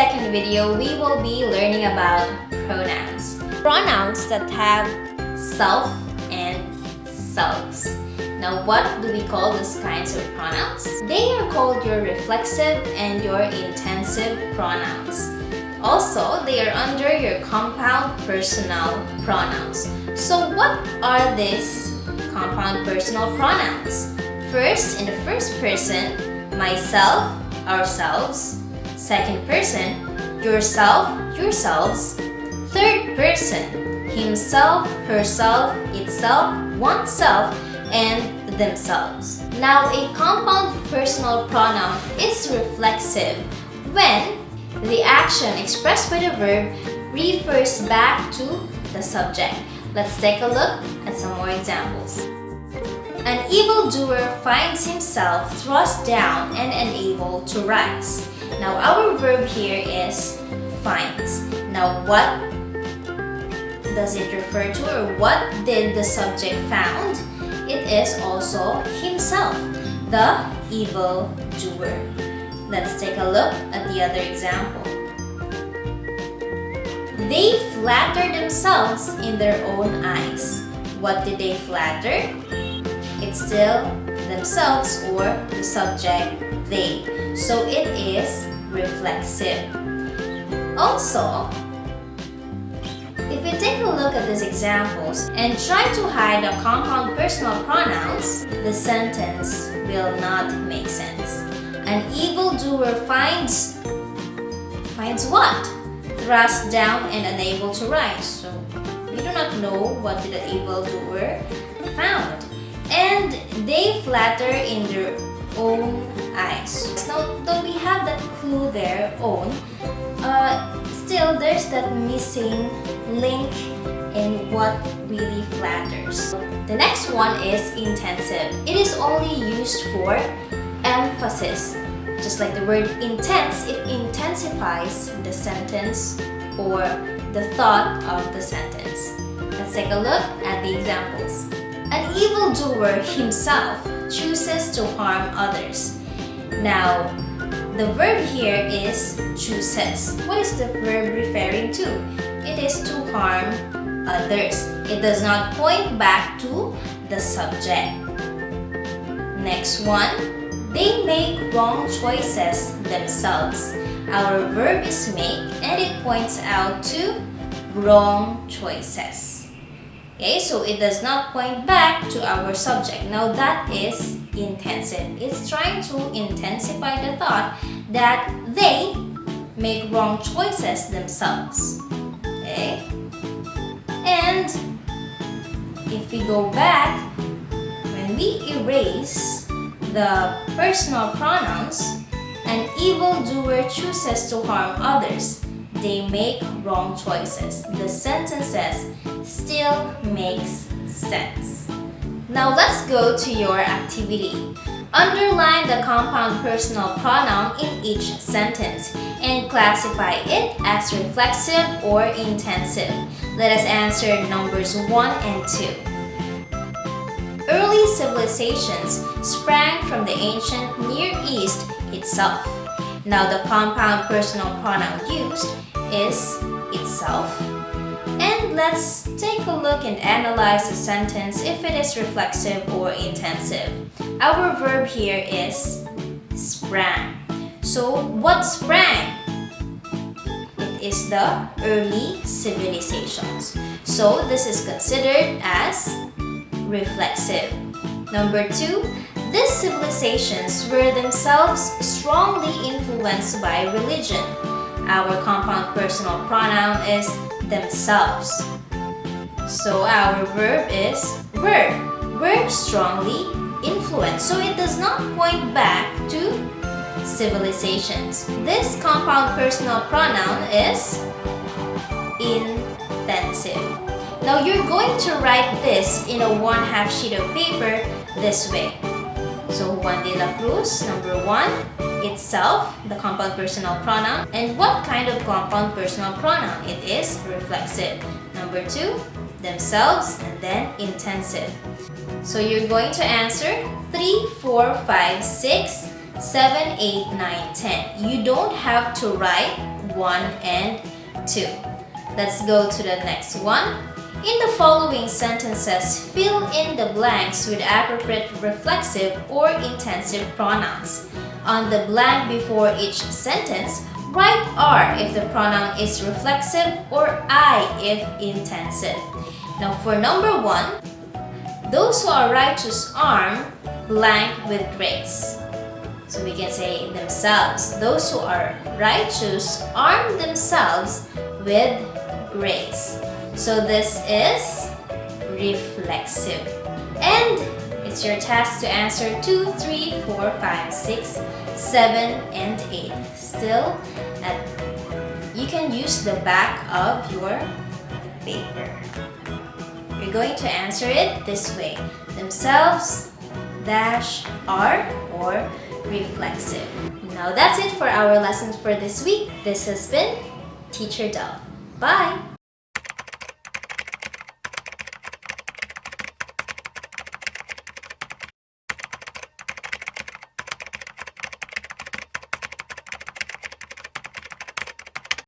second video, we will be learning about pronouns. Pronouns that have self and selves. Now, what do we call these kinds of pronouns? They are called your reflexive and your intensive pronouns. Also, they are under your compound personal pronouns. So what are these compound personal pronouns? First, in the first person, myself, ourselves. Second person, yourself, yourselves. Third person, himself, herself, itself, oneself, and themselves. Now, a compound personal pronoun is reflexive when the action expressed by the verb refers back to the subject. Let's take a look at some more examples. An evildoer finds himself thrust down and unable to rise. Now, our verb here is finds. Now, what does it refer to, or what did the subject found? It is also himself, the evildoer. Let's take a look at the other example. They flatter themselves in their own eyes. What did they flatter? It's still themselves or the subject they. So it is reflexive. Also, if we take a look at these examples and try to hide the compound personal pronouns, the sentence will not make sense. An evildoer finds what? Thrust down and unable to rise. So we do not know what did the evildoer found. And they flatter in their own eyes. Now, though we have that clue there, own, still there's that missing link in what really flatters. The next one is intensive. It is only used for emphasis. Just like the word intense, it intensifies the sentence or the thought of the sentence. Let's take a look at the examples. An evildoer himself chooses to harm others. Now, the verb here is chooses. What is the verb referring to? It is to harm others. It does not point back to the subject. Next one. They make wrong choices themselves. Our verb is make and it points out to wrong choices. Okay, so it does not point back to our subject. Now that is intensive. It's trying to intensify the thought that they make wrong choices themselves. Okay? And if we go back, when we erase the personal pronouns, an evildoer chooses to harm others. They make wrong choices. The sentences still makes sense. Now let's go to your activity. Underline the compound personal pronoun in each sentence and classify it as reflexive or intensive. Let us answer numbers 1 and 2. Early civilizations sprang from the ancient Near East itself. Now the compound personal pronoun used is itself. And let's take a look and analyze the sentence if it is reflexive or intensive. Our verb here is sprang. So what sprang? It is the early civilizations. So this is considered as reflexive. Number 2, these civilizations were themselves strongly influenced by religion. Our compound personal pronoun is themselves. So our verb is were strongly influenced. So it does not point back to civilizations. This compound personal pronoun is intensive. Now you're going to write this in a 1/2 sheet of paper this way. So Juan de la Cruz, number 1, itself, the compound personal pronoun. And what kind of compound personal pronoun? It is reflexive. Number 2, themselves, and then intensive. So you're going to answer 3, 4, 5, 6, 7, 8, 9, 10. You don't have to write 1 and 2. Let's go to the next one. In the following sentences, fill in the blanks with appropriate reflexive or intensive pronouns. On the blank before each sentence, write R if the pronoun is reflexive or I if intensive. Now for number 1, those who are righteous arm blank with grace. So we can say themselves. Those who are righteous arm themselves with grace. So this is reflexive. And it's your task to answer 2, 3, 4, 5, 6, 7, and 8. Still, you can use the back of your paper. You're going to answer it this way. Themselves dash are or reflexive. Now that's it for our lessons for this week. This has been Teacher Del. Bye!